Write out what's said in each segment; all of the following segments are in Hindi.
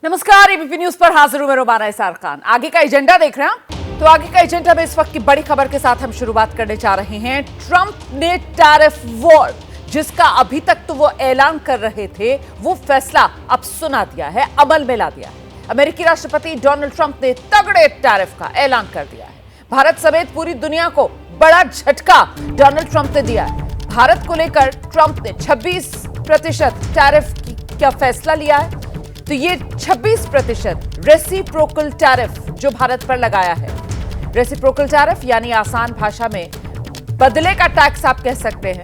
नमस्कार, एबीपी न्यूज पर हाजिर हूं मैं रुबाना इसार खान। आगे का एजेंडा देख रहे हैं तो आगे का एजेंडा में इस वक्त की बड़ी खबर के साथ हम शुरुआत करने जा रहे हैं। ट्रंप ने टैरिफ वॉर, जिसका अभी तक तो वो ऐलान कर रहे थे, वो फैसला अब सुना दिया है, अमल में ला दिया है। अमेरिकी राष्ट्रपति डोनाल्ड ट्रंप ने तगड़े टैरिफ का ऐलान कर दिया है। भारत समेत पूरी दुनिया को बड़ा झटका डोनाल्ड ट्रंप ने दिया है। भारत को लेकर ट्रंप ने 26% टैरिफ का फैसला लिया है। तो ये 26% रेसिप्रोकल टैरिफ जो भारत पर लगाया है। रेसिप्रोकल टैरिफ यानी आसान भाषा में बदले का टैक्स आप कह सकते हैं।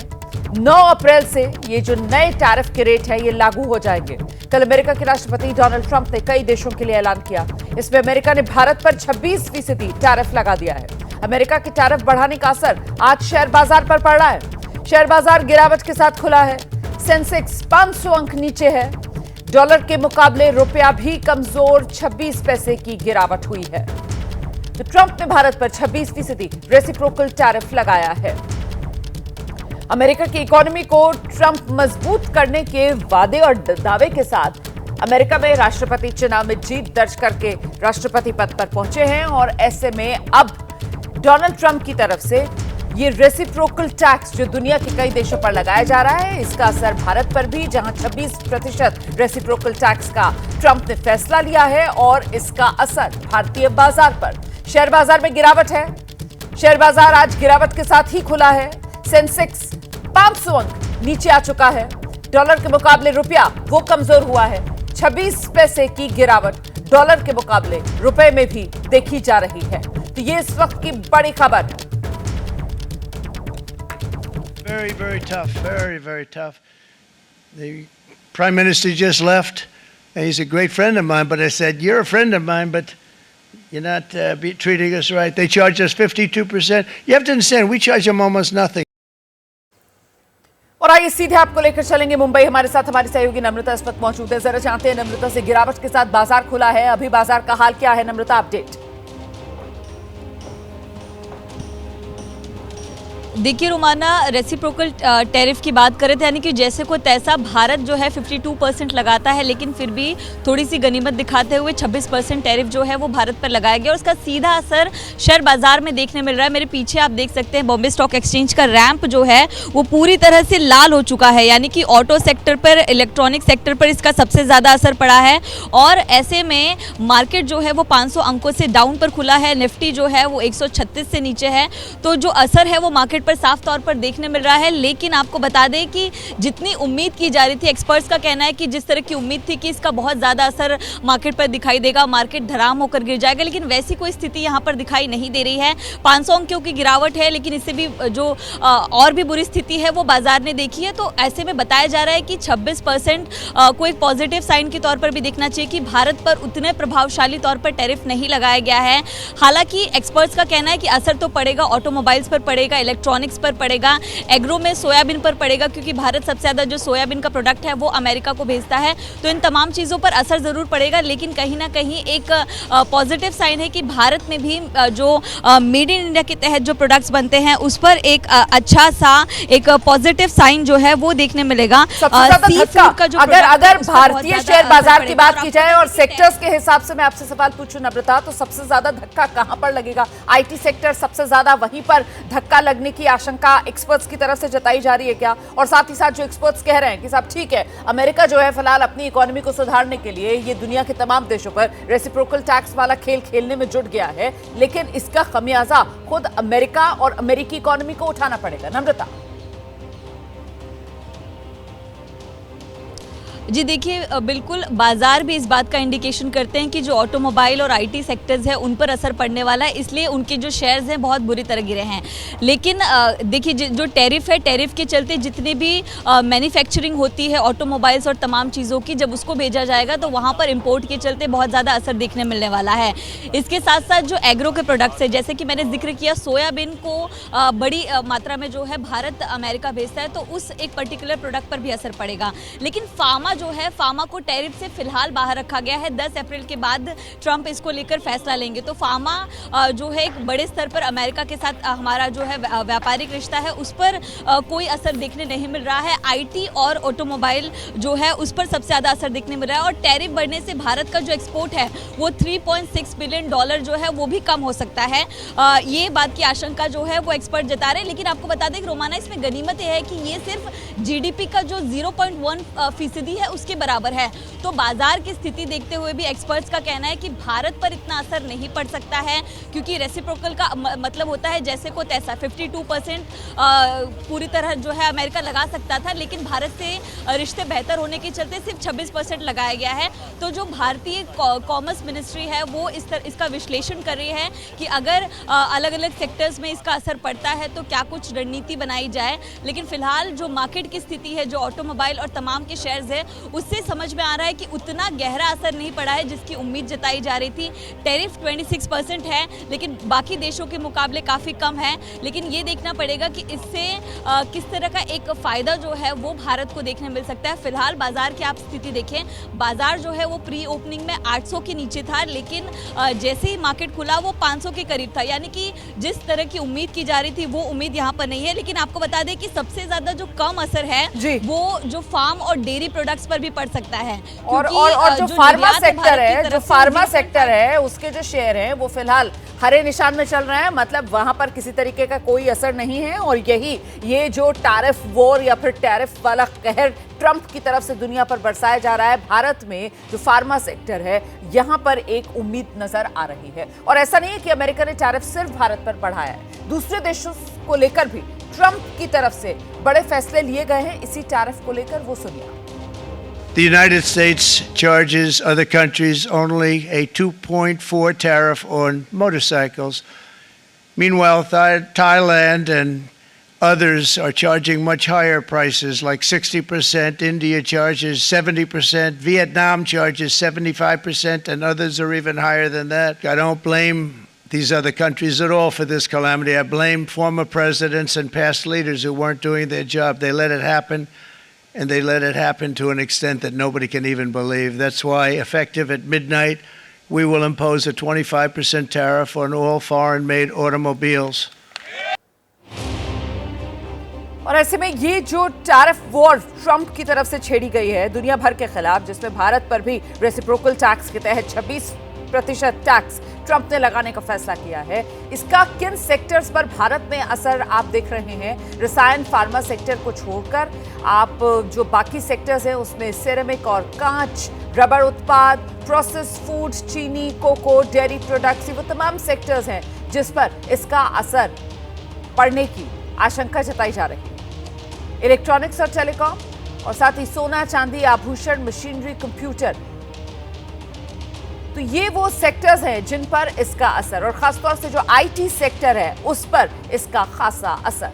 9 अप्रैल से ये जो नए टैरिफ के रेट है ये लागू हो जाएंगे। कल अमेरिका के राष्ट्रपति डोनाल्ड ट्रंप ने कई देशों के लिए ऐलान किया। इसमें अमेरिका ने भारत पर 26% टैरिफ लगा दिया है। अमेरिका के टैरिफ बढ़ाने का असर आज शेयर बाजार पर पड़ रहा है। शेयर बाजार गिरावट के साथ खुला है। सेंसेक्स 500 अंक नीचे है। डॉलर के मुकाबले रुपया भी कमजोर, 26 पैसे की गिरावट हुई है। तो ट्रंप ने भारत पर 26% रेसिप्रोकल टैरिफ लगाया है। अमेरिका की इकोनॉमी को ट्रंप मजबूत करने के वादे और दावे के साथ अमेरिका में राष्ट्रपति चुनाव में जीत दर्ज करके राष्ट्रपति पद पर पहुंचे हैं। और ऐसे में अब डोनाल्ड ट्रंप की तरफ से ये रेसिप्रोकल टैक्स जो दुनिया के कई देशों पर लगाया जा रहा है, इसका असर भारत पर भी, जहां 26% रेसिप्रोकल टैक्स का ट्रंप ने फैसला लिया है। और इसका असर भारतीय बाजार पर, शेयर बाजार में गिरावट है। शेयर बाजार आज गिरावट के साथ ही खुला है। सेंसेक्स 500 अंक नीचे आ चुका है। डॉलर के मुकाबले रुपया वो कमजोर हुआ है। 26 पैसे की गिरावट डॉलर के मुकाबले रुपए में भी देखी जा रही है। तो ये इस वक्त की बड़ी खबर है। Very, very tough. Very, very tough. The Prime Minister just left, and he's a great friend of mine, but I said, you're a friend of mine, but you're not treating us right. They charge us 52%. You have to understand, we charge them almost nothing. और आइए सीधे आपको लेकर चलेंगे मुंबई। हमारे साथ हमारी सहयोगी नम्रता इस वक्त मौजूद है। जरा जानते हैं नम्रता से, गिरावट के साथ बाजार खुला है, अभी बाजार का हाल क्या है? नम्रता, अपडेट। देखिए रोमाना, रेसिप्रोकल टैरिफ की बात करें तो यानी कि जैसे को तैसा भारत जो है 52% लगाता है, लेकिन फिर भी थोड़ी सी गनीमत दिखाते हुए 26% टैरिफ जो है वो भारत पर लगाया गया। और उसका सीधा असर शेयर बाजार में देखने मिल रहा है। मेरे पीछे आप देख सकते हैं बॉम्बे स्टॉक एक्सचेंज का रैंप जो है वो पूरी तरह से लाल हो चुका है, यानी कि ऑटो सेक्टर पर, इलेक्ट्रॉनिक सेक्टर पर इसका सबसे ज़्यादा असर पड़ा है। और ऐसे में मार्केट जो है वो 500 अंकों से डाउन पर खुला है। निफ्टी जो है वो 136 से नीचे है। तो जो असर है वो मार्केट पर साफ तौर पर देखने मिल रहा है। लेकिन आपको बता दें कि जितनी उम्मीद की जा रही थी, एक्सपर्ट्स का कहना है कि जिस तरह की उम्मीद थी कि इसका बहुत ज़्यादा असर मार्केट पर दिखाई देगा, मार्केट धड़ाम होकर गिर जाएगा, लेकिन वैसी कोई स्थिति यहाँ पर दिखाई नहीं दे रही है। 500 अंकों की गिरावट है, लेकिन इससे भी जो और भी बुरी स्थिति है वो बाजार ने देखी है। तो ऐसे में बताया जा रहा है कि 26% को एक पॉजिटिव साइन के तौर पर भी देखना चाहिए कि भारत पर उतने प्रभावशाली तौर पर टैरिफ नहीं लगाया गया है। हालांकि एक्सपर्ट्स का कहना है कि असर तो पड़ेगा, ऑटोमोबाइल्स पर पड़ेगा, इलेक्ट्रॉनिक्स पर पड़ेगा, एग्रो में सोयाबीन पर पड़ेगा, क्योंकि भारत सबसे ज़्यादा जो सोयाबीन का प्रोडक्ट है वो अमेरिका को भेजता है। तो इन तमाम चीज़ों पर असर ज़रूर पड़ेगा। लेकिन कहीं ना कहीं एक पॉजिटिव साइन है कि भारत में भी जो मेड इन इंडिया के तहत जो प्रोडक्ट्स बनते हैं उस पर एक अच्छा सा एक पॉजिटिव साइन जो है वो देखने मिलेगा। अगर भारतीय शेयर बाजार की बात की जाए और सेक्टर्स के हिसाब से मैं आपसे सवाल पूछूं नम्रता, तो सबसे ज्यादा धक्का कहां पर लगेगा? आईटी सेक्टर सबसे ज्यादा, वहीं पर धक्का लगने की आशंका एक्सपर्ट्स की तरफ से जताई जा रही है क्या? और साथ ही साथ जो एक्सपर्ट्स कह रहे हैं कि साहब ठीक है, अमेरिका जो है फिलहाल अपनी इकोनॉमी को सुधारने के लिए ये दुनिया के तमाम देशों पर रेसिप्रोकल टैक्स वाला खेल खेलने में जुट गया है, लेकिन इसका खमियाजा खुद अमेरिका और अमेरिकी इकोनॉमी को उठाना पड़ेगा। नम्रता जी देखिए, बिल्कुल बाजार भी इस बात का इंडिकेशन करते हैं कि जो ऑटोमोबाइल और आईटी सेक्टर्स हैं उन पर असर पड़ने वाला है, इसलिए उनके जो शेयर्स हैं बहुत बुरी तरह गिरे हैं। लेकिन देखिए जो टैरिफ है, टैरिफ के चलते जितनी भी मैन्युफैक्चरिंग होती है ऑटोमोबाइल्स और तमाम चीज़ों की, जब उसको भेजा जाएगा तो वहाँ पर इम्पोर्ट के चलते बहुत ज़्यादा असर देखने मिलने वाला है। इसके साथ साथ जो एग्रो के प्रोडक्ट्स है, जैसे कि मैंने जिक्र किया, सोयाबीन को बड़ी मात्रा में जो है भारत अमेरिका भेजता है, तो उस एक पर्टिकुलर प्रोडक्ट पर भी असर पड़ेगा। लेकिन फार्मा जो है फार्मा को टैरिफ से फिलहाल बाहर रखा गया है। 10 अप्रैल के बाद ट्रंप इसको लेकर फैसला लेंगे। तो फार्मा जो है एक बड़े स्तर पर अमेरिका के साथ हमारा जो है व्यापारिक रिश्ता है उस पर कोई असर देखने नहीं मिल रहा है। आईटी और ऑटोमोबाइल जो है उस पर सबसे ज़्यादा असर देखने मिल रहा है और टैरिफ बढ़ने से भारत का जो एक्सपोर्ट है वो $3.6 बिलियन जो है वो भी कम हो सकता है। ये बात की आशंका जो है वो एक्सपर्ट जता रहे हैं। लेकिन आपको बता दें रोमाना, इसमें गनीमत यह है कि ये सिर्फ जीडीपी का जो 0.1% है उसके बराबर है। तो बाजार की स्थिति देखते हुए भी एक्सपर्ट्स का कहना है कि भारत पर इतना असर नहीं पड़ सकता है, क्योंकि रेसिप्रोकल का मतलब होता है जैसे को तैसा। 52% पूरी तरह जो है अमेरिका लगा सकता था, लेकिन भारत से रिश्ते बेहतर होने के चलते सिर्फ 26% लगाया गया है। तो जो भारतीय कॉमर्स मिनिस्ट्री है वो इसका विश्लेषण कर रही है कि अगर अलग अलग सेक्टर्स में इसका असर पड़ता है तो क्या कुछ रणनीति बनाई जाए। लेकिन फिलहाल जो मार्केट की स्थिति है, जो ऑटोमोबाइल और तमाम के शेयर्स है, उससे समझ में आ रहा है कि उतना गहरा असर नहीं पड़ा है जिसकी उम्मीद जताई जा रही थी। टैरिफ 26% है, लेकिन बाकी देशों के मुकाबले काफ़ी कम है। लेकिन ये देखना पड़ेगा कि इससे किस तरह का एक फ़ायदा जो है वो भारत को देखने मिल सकता है। फिलहाल बाजार की आप स्थिति देखें, बाजार जो है वो प्री ओपनिंग में 800 के नीचे था, लेकिन जैसे ही मार्केट खुला वो 500 के करीब था। यानी कि जिस तरह की उम्मीद की जा रही थी वो उम्मीद यहाँ पर नहीं है। लेकिन आपको बता दें कि सबसे ज्यादा जो कम असर है वो जो फार्म और डेयरी प्रोडक्ट्स पर भी पड़ सकता है। और जो फार्मा सेक्टर है, जो फार्मा सेक्टर है उसके जो शेयर हैं वो फिलहाल हरे निशान में चल रहे हैं। मतलब वहां पर किसी तरीके का कोई असर नहीं है। और ये जो टैरिफ वॉर या फिर टैरिफ वाला कहर ट्रंप की तरफ से दुनिया पर बरसाया जा रहा है, भारत में जो फार्मा सेक्टर है यहां पर एक उम्मीद नजर आ रही है। और ऐसा नहीं है कि अमेरिका ने टैरिफ सिर्फ भारत पर बढ़ाया है, दूसरे देशों को लेकर भी ट्रंप की तरफ से बड़े फैसले लिए गए हैं इसी टैरिफ को लेकर। वो सुनिए। The United States charges other countries only a 2.4 tariff on motorcycles. Meanwhile, Thailand and others are charging much higher prices, like 60%. India charges 70%. Vietnam charges 75%, and others are even higher than that. I don't blame these other countries at all for this calamity. I blame former presidents and past leaders who weren't doing their job. They let it happen. And they let it happen to an extent that nobody can even believe. That's why, effective at midnight, we will impose a 25% tariff on all foreign-made automobiles. और ऐसे में ये जो टैरिफ वॉर ट्रंप की तरफ से छेड़ी गई है दुनिया भर के खिलाफ, जिसमें भारत पर भी रेसिप्रोकल टैक्स के तहत 26% टैक्स ट्रंप ने लगाने का फैसला किया है, इसका किन सेक्टर्स पर भारत में असर आप देख रहे हैं? रसायन फार्मा सेक्टर को छोड़कर आप जो बाकी सेक्टर्स हैं उसमें सिरेमिक और कांच, रबर उत्पाद, प्रोसेस फूड, चीनी, कोको, डेयरी प्रोडक्ट्स, वो तमाम सेक्टर्स हैं जिस पर इसका असर पड़ने की आशंका जताई जा रही है। इलेक्ट्रॉनिक्स और टेलीकॉम और साथ ही सोना, चांदी, आभूषण, मशीनरी, कंप्यूटर, तो ये वो सेक्टर्स हैं जिन पर इसका असर, और खासतौर से जो आईटी सेक्टर है उस पर इसका खासा असर।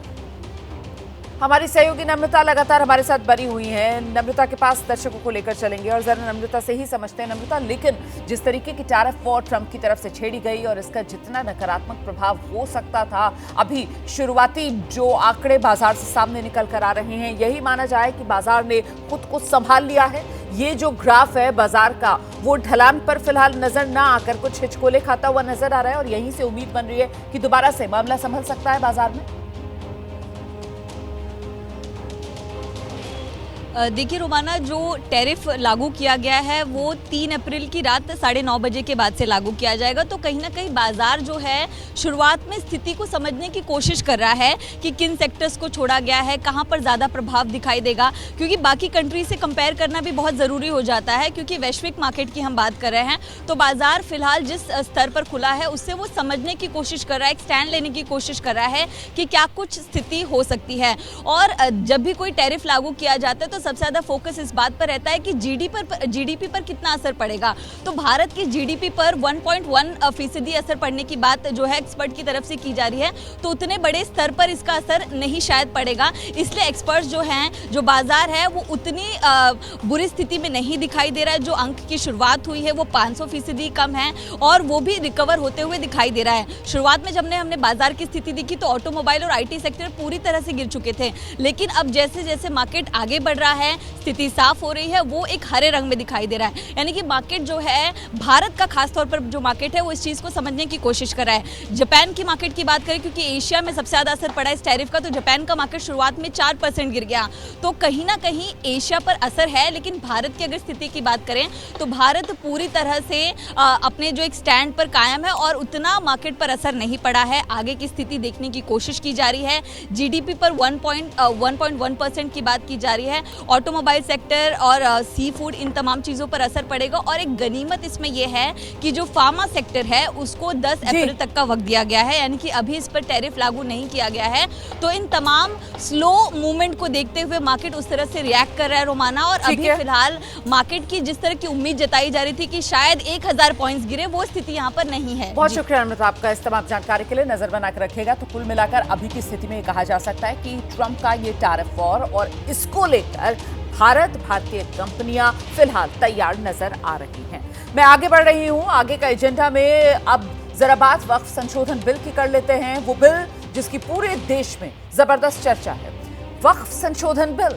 हमारी सहयोगी नम्रता लगातार हमारे साथ बनी हुई है। नम्रता के पास दर्शकों को लेकर चलेंगे और जरा नम्रता से ही समझते हैं। नम्रता, लेकिन जिस तरीके की टैरिफ वॉर ट्रंप की तरफ से छेड़ी गई और इसका जितना नकारात्मक प्रभाव हो सकता था, अभी शुरुआती जो आंकड़े बाजार से सामने निकल कर आ रहे हैं, यही माना जाए कि बाजार ने खुद को संभाल लिया है। ये जो ग्राफ है बाजार का वो ढलान पर फिलहाल नजर ना आकर कुछ हिचकोले खाता हुआ नजर आ रहा है और यहीं से उम्मीद बन रही है कि दोबारा से मामला संभल सकता है बाजार में। देखिए रोमाना, जो टैरिफ लागू किया गया है वो 3 अप्रैल की रात 9:30 बजे के बाद से लागू किया जाएगा। तो कहीं ना कहीं बाजार जो है शुरुआत में स्थिति को समझने की कोशिश कर रहा है कि किन सेक्टर्स को छोड़ा गया है, कहां पर ज़्यादा प्रभाव दिखाई देगा, क्योंकि बाकी कंट्री से कंपेयर करना भी बहुत ज़रूरी हो जाता है। क्योंकि वैश्विक मार्केट की हम बात कर रहे हैं तो बाजार फिलहाल जिस स्तर पर खुला है उससे वो समझने की कोशिश कर रहा है, एक स्टैंड लेने की कोशिश कर रहा है कि क्या कुछ स्थिति हो सकती है। और जब भी कोई टैरिफ लागू किया जाता है तो सबसे ज़्यादा फोकस इस बात पर रहता है कि जीडीपी पर कितना असर पड़ेगा। तो भारत की जीडीपी पर 1.1% असर पड़ने की बात जो है एक्सपर्ट की तरफ से की जा रही है। तो उतने बड़े स्तर पर इसका असर नहीं शायद पड़ेगा, इसलिए एक्सपर्ट्स जो हैं, जो बाजार है वो उतनी बुरी स्थिति में नहीं दिखाई दे रहा है। जो अंक की शुरुआत हुई है वो 500% कम है और वो भी रिकवर होते हुए दिखाई दे रहा है। शुरुआत में जब हमने बाजार की स्थिति देखी तो ऑटोमोबाइल और आईटी सेक्टर पूरी तरह से गिर चुके थे, लेकिन अब जैसे जैसे मार्केट आगे बढ़ रहा रहा है, स्थिति साफ हो रही है, वो एक हरे रंग में दिखाई दे रहा है। यानी कि मार्केट जो है, भारत का खासतौर पर जो मार्केट है वो इस चीज़ को समझने की कोशिश कर रहा है। जापान की मार्केट की बात करें, क्योंकि एशिया में सबसे ज़्यादा असर पड़ा है इस टैरिफ का, तो जापान का मार्केट शुरुआत में 4% गिर गया, तो कहीं ना कहीं एशिया पर असर है। लेकिन भारत की अगर स्थिति की बात करें तो भारत पूरी तरह से अपने जो एक स्टैंड पर कायम है और उतना मार्केट पर असर नहीं पड़ा है। आगे की स्थिति देखने की कोशिश की जा रही है। जीडीपी पर 1.1% की बात की जा रही है। ऑटोमोबाइल सेक्टर और सी फूड, इन तमाम चीज़ों पर असर पड़ेगा। और एक गनीमत इसमें यह है कि जो फार्मा सेक्टर है उसको 10 अप्रैल तक का वक्त दिया गया है, यानी कि अभी इस पर टैरिफ लागू नहीं किया गया है। तो इन तमाम स्लो मूवमेंट को देखते हुए मार्केट उस तरह से रिएक्ट कर रहा है रोमाना। और अभी फिलहाल मार्केट की जिस तरह की उम्मीद जताई जा रही थी कि शायद 1000 पॉइंट्स गिरे, वो स्थिति यहाँ पर नहीं है। बहुत शुक्रिया अमृता आपका इस तमाम जानकारी के लिए। नजर बनाकर रखेगा तो कुल मिलाकर अभी की स्थिति में कहा जा सकता है कि ट्रंप का ये टैरिफ वॉर और इसको लेकर भारतीय कंपनियां फिलहाल तैयार नजर आ रही हैं। मैं आगे बढ़ रही हूं। आगे का एजेंडा में अब जरा बात वक्फ संशोधन बिल की कर लेते हैं। वो बिल जिसकी पूरे देश में जबरदस्त चर्चा है। वक्फ संशोधन बिल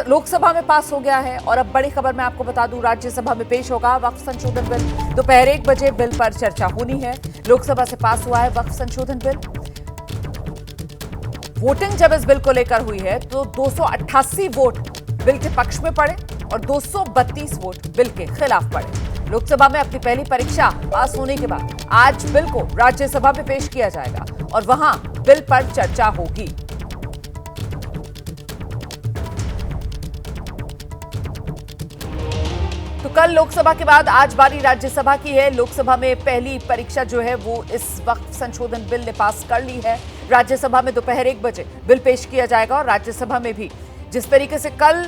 लोकसभा में पास हो गया है और अब बड़ी खबर मैं आपको बता दूं, राज्यसभा में पेश होगा वक्फ संशोधन बिल। दोपहर 1 बजे बिल पर चर्चा होनी है। लोकसभा से पास हुआ है वक्फ संशोधन बिल। वोटिंग जब इस बिल को लेकर हुई है तो 288 वोट बिल के पक्ष में पड़े और 232 वोट बिल के खिलाफ पड़े। लोकसभा में अपनी पहली परीक्षा पास होने के बाद आज बिल को राज्यसभा में पेश किया जाएगा और वहां बिल पर चर्चा होगी। तो कल लोकसभा के बाद आज बारी राज्यसभा की है। लोकसभा में पहली परीक्षा जो है वो इस वक्त संशोधन बिल ने पास कर ली है। राज्यसभा में दोपहर 1 बजे बिल पेश किया जाएगा और राज्यसभा में भी जिस तरीके से कल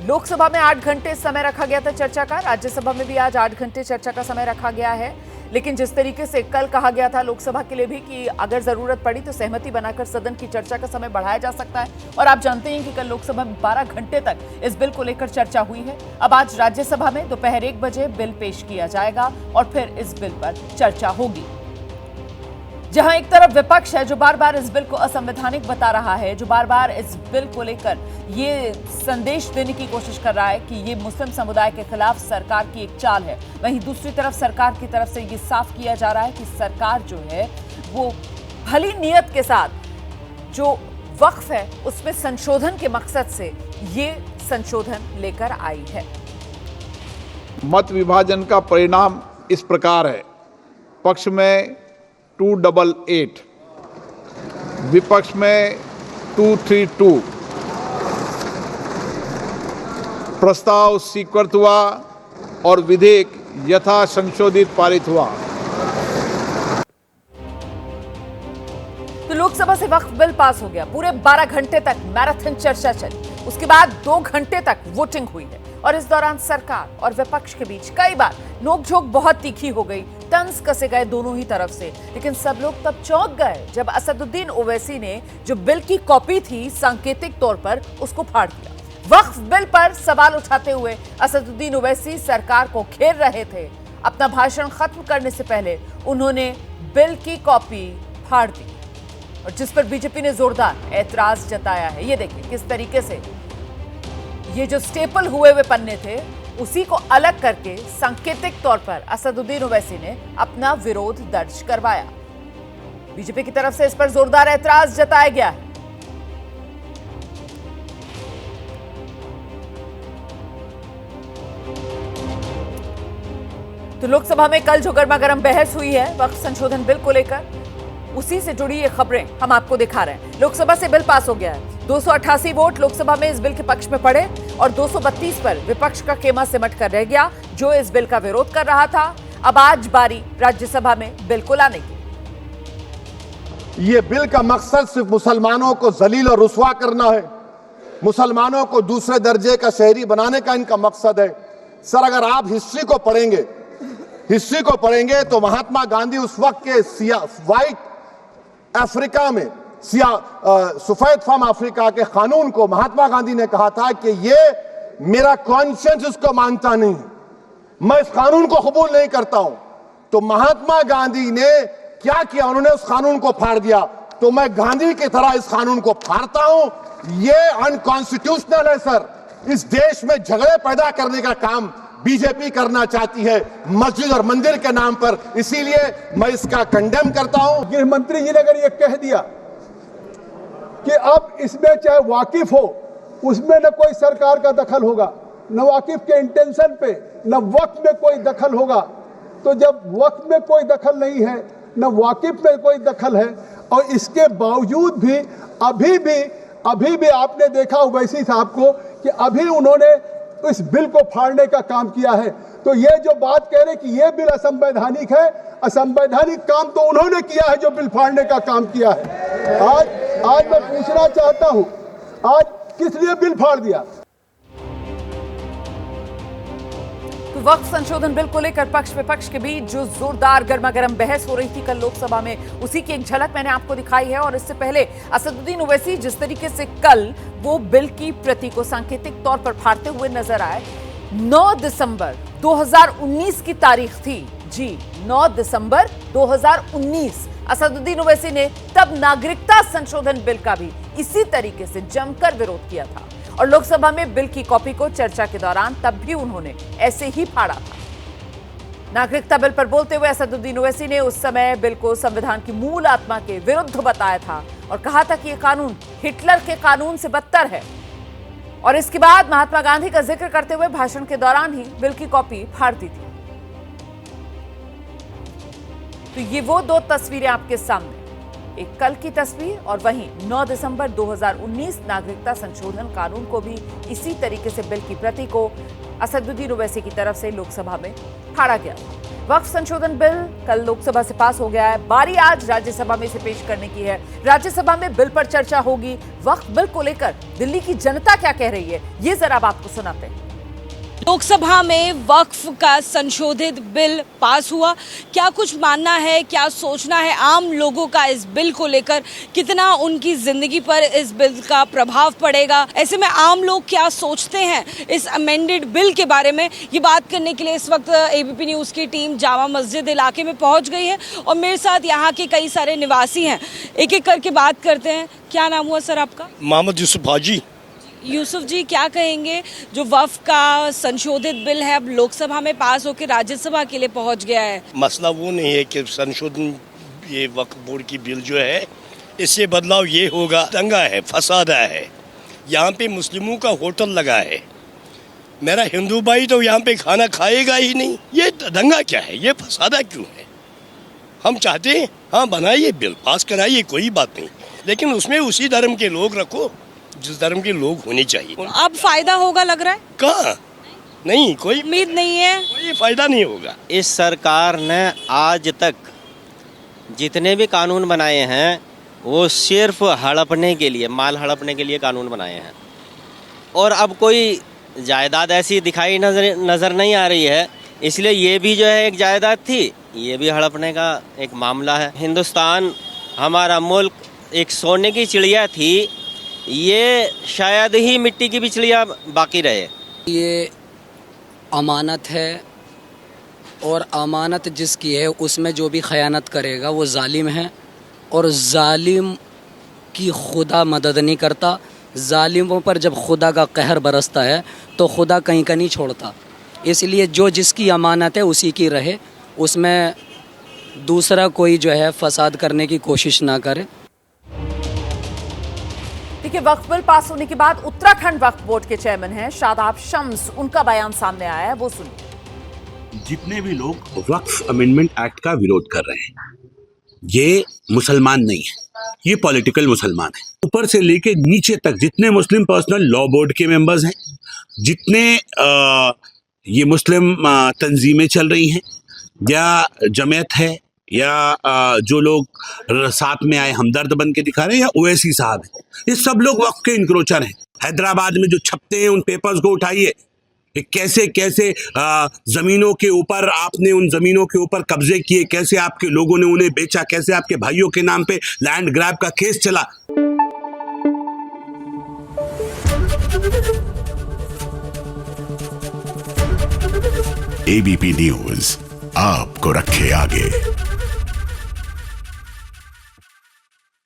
लोकसभा में 8 घंटे समय रखा गया था चर्चा का, राज्यसभा में भी आज 8 घंटे चर्चा का समय रखा गया है। लेकिन जिस तरीके से कल कहा गया था लोकसभा के लिए भी कि अगर जरूरत पड़ी तो सहमति बनाकर सदन की चर्चा का समय बढ़ाया जा सकता है। और आप जानते हैं कि कल लोकसभा में 12 घंटे तक इस बिल को लेकर चर्चा हुई है। अब आज राज्यसभा में दोपहर 1 बजे बिल पेश किया जाएगा और फिर इस बिल पर चर्चा होगी। जहां एक तरफ विपक्ष है जो बार बार इस बिल को असंवैधानिक बता रहा है, जो बार बार इस बिल को लेकर ये संदेश देने की कोशिश कर रहा है कि ये मुस्लिम समुदाय के खिलाफ सरकार की एक चाल है, वहीं दूसरी तरफ सरकार की तरफ से ये साफ किया जा रहा है कि सरकार जो है वो भली नीयत के साथ जो वक्फ है उसमें संशोधन के मकसद से ये संशोधन लेकर आई है। मत विभाजन का परिणाम इस प्रकार है। पक्ष में 288, विपक्ष में 232। प्रस्ताव स्वीकृत हुआ और विधेयक यथा संशोधित पारित हुआ। तो लोकसभा से वक्फ बिल पास हो गया। पूरे 12 घंटे तक मैराथन चर्चा चली, उसके बाद 2 घंटे तक वोटिंग हुई है और इस दौरान सरकार और विपक्ष के बीच कई बार नोकझोंक बहुत तीखी हो गई, तंज कसे गए दोनों ही तरफ से। लेकिन सब लोग तब चौंक गए जब असदुद्दीन ओवैसी ने जो बिल की कॉपी थी सांकेतिक तौर पर उसको फाड़ दिया। वक्फ बिल पर सवाल उठाते हुए असदुद्दीन ओवैसी सरकार को घेर रहे थे। अपना भाषण खत्म करने से पहले उन्होंने बिल की कॉपी फाड़ दी और जिस पर बीजेपी ने जोरदार ऐतराज जताया है। ये देखिए किस तरीके से ये जो स्टेपल हुए हुए पन्ने थे उसी को अलग करके सांकेतिक तौर पर असदुद्दीन ओवैसी ने अपना विरोध दर्ज करवाया। बीजेपी की तरफ से इस पर जोरदार ऐतराज जताया गया है। तो लोकसभा में कल जो गर्मा गर्म बहस हुई है वक्फ संशोधन बिल को लेकर, उसी से जुड़ी ये खबरें हम आपको दिखा रहे हैं। लोकसभा से बिल पास हो गया है। 288 वोट लोकसभा में इस बिल के पक्ष में पड़े और 232 पर विपक्ष का खेमा सिमट कर रह गया जो इस बिल का विरोध कर रहा था। अब आज बारी राज्यसभा में बिल को लाने की। ये बिल का मकसद सिर्फ मुसलमानों को जलील और रुस्वा करना है, मुसलमानों को दूसरे दर्जे का शहरी बनाने का इनका मकसद है। सर, अगर आप हिस्ट्री को पढ़ेंगे तो महात्मा गांधी उस वक्त के व्हाइट अफ्रीका में सफेद फार्म अफ्रीका के कानून को महात्मा गांधी ने कहा था कि ये मेरा कॉन्शियंस इसको मानता नहीं, मैं इस कानून को कबूल नहीं करता हूं। तो महात्मा गांधी ने क्या किया, उन्होंने उस कानून को फाड़ दिया। तो मैं गांधी की तरह इस कानून को फाड़ता हूं। ये अनकॉन्स्टिट्यूशनल है सर, इस देश में झगड़े पैदा करने का काम बीजेपी करना चाहती है मस्जिद और मंदिर के नाम पर। इसीलिए मैं इसका कंडेम करता हूं। गृह मंत्री जी ने अगर ये कह दिया कि अब इसमें चाहे वाकिफ हो, उसमें न कोई सरकार का दखल होगा, न वाकिफ के इंटेंशन पे, न वक्त में कोई दखल होगा, तो जब वक्त में कोई दखल नहीं है, न वाकिफ में कोई दखल है, और इसके बावजूद भी अभी भी आपने देखा ओवैसी साहब को कि अभी उन्होंने इस बिल को फाड़ने का काम किया है। तो ये जो बात कह रहे कि ये बिल असंवैधानिक है, असंवैधानिक काम तो उन्होंने किया है जो बिल फाड़ने का काम किया है। आज मैं पूछना चाहता हूं, आज किस लिए बिल फाड़ दिया? तो वक्फ संशोधन बिल को लेकर पक्ष विपक्ष के बीच जो जोरदार गर्मागर्म बहस हो रही थी कल लोकसभा में, उसी की एक झलक मैंने आपको दिखाई है। और इससे पहले असदुद्दीन ओवैसी जिस तरीके से कल वो बिल की प्रति को सांकेतिक तौर पर फाड़ते हुए नजर आए। 9 दिसंबर 2019 की तारीख थी, जी 9 दिसंबर 2019। असदुद्दीन ओवैसी ने तब नागरिकता संशोधन बिल का भी इसी तरीके से जमकर विरोध किया था और लोकसभा में बिल की कॉपी को चर्चा के दौरान तब भी उन्होंने ऐसे ही फाड़ा था। नागरिकता बिल पर बोलते हुए असदुद्दीन ओवैसी ने उस समय बिल को संविधान की मूल आत्मा के विरुद्ध बताया था और कहा था कि यह कानून हिटलर के कानून से बदतर है। और इसके बाद महात्मा गांधी का जिक्र करते हुए भाषण के दौरान ही बिल की कॉपी फाड़ दी थी। तो ये वो दो तस्वीरें आपके सामने, एक कल की तस्वीर और वहीं 9 दिसंबर 2019 नागरिकता संशोधन कानून को भी इसी तरीके से बिल की प्रति को असदुद्दीन ओवैसी की तरफ से लोकसभा में फाड़ा गया। वक्फ संशोधन बिल कल लोकसभा से पास हो गया है। बारी आज राज्यसभा में इसे पेश करने की है। राज्यसभा में बिल पर चर्चा होगी। वक्फ बिल को लेकर दिल्ली की जनता क्या कह रही है, ये जरा अब आपको सुनाते हैं। लोकसभा में वक्फ का संशोधित बिल पास हुआ। क्या कुछ मानना है, क्या सोचना है आम लोगों का इस बिल को लेकर, कितना उनकी जिंदगी पर इस बिल का प्रभाव पड़ेगा, ऐसे में आम लोग क्या सोचते हैं इस अमेंडेड बिल के बारे में, ये बात करने के लिए इस वक्त एबीपी न्यूज़ की टीम जामा मस्जिद इलाके में पहुंच गई है और मेरे साथ यहाँ के कई सारे निवासी हैं। एक एक करके बात करते हैं। क्या नाम हुआ सर आपका? मोहम्मद यूसुफ हाजी। यूसुफ जी, क्या कहेंगे, जो वक्फ का संशोधित बिल है अब लोकसभा में पास होकर राज्यसभा के लिए पहुंच गया है? मसला वो नहीं है कि संशोधन ये वक्फ बोर्ड की बिल जो है इससे बदलाव ये होगा, दंगा है, फसादा है। यहाँ पे मुस्लिमों का होटल लगा है, मेरा हिंदू भाई तो यहाँ पे खाना खाएगा ही नहीं। ये दंगा क्या है, ये फसादा क्यों है? हम चाहते हैं हाँ बनाइए बिल, पास कराइए, कोई बात नहीं, लेकिन उसमें उसी धर्म के लोग रखो जिस धर्म के लोग होने चाहिए। अब फायदा होगा लग रहा है? कहाँ, नहीं, कोई उम्मीद नहीं है, कोई फायदा नहीं होगा। इस सरकार ने आज तक जितने भी कानून बनाए हैं वो सिर्फ हड़पने के लिए, माल हड़पने के लिए कानून बनाए हैं। और अब कोई जायदाद ऐसी दिखाई नज़र नहीं आ रही है, इसलिए ये भी जो है एक जायदाद थी, ये भी हड़पने का एक मामला है। हिंदुस्तान हमारा मुल्क एक सोने की चिड़िया थी, ये शायद ही मिट्टी की भी चिड़िया बाकी रहे। ये अमानत है और अमानत जिसकी है उसमें जो भी खयानत करेगा वो जालिम है और जालिम की खुदा मदद नहीं करता। जालिमों पर जब खुदा का कहर बरसता है तो खुदा कहीं का नहीं छोड़ता। इसलिए जो जिसकी अमानत है उसी की रहे, उसमें दूसरा कोई जो है फसाद करने की कोशिश ना करे। देखिए, वक्फ बिल पास होने के बाद उत्तराखंड वक्फ बोर्ड के चेयरमैन हैं शादाब शम्स, उनका बयान सामने आया है, वो सुनिए। जितने भी लोग वक्फ अमेंडमेंट एक्ट का विरोध कर रहे हैं ये मुसलमान नहीं है, ये पॉलिटिकल मुसलमान है। ऊपर से लेके नीचे तक जितने मुस्लिम पर्सनल लॉ बोर्ड के मेंबर्स हैं, जितने ये मुस्लिम तंजीमें चल रही हैं या जमात है या जो लोग साथ में आए हमदर्द बन के दिखा रहे हैं या ओवैसी साहब हैं, ये सब लोग वक्फ के इंक्रोचर हैं। हैदराबाद में जो छपते हैं उन पेपर्स को उठाइए, कैसे कैसे जमीनों के ऊपर आपने उन जमीनों के ऊपर कब्जे किए, कैसे आपके लोगों ने उन्हें बेचा, कैसे आपके भाइयों के नाम पे लैंड ग्रैब का केस चला। एबीपी न्यूज आपको रखे आगे।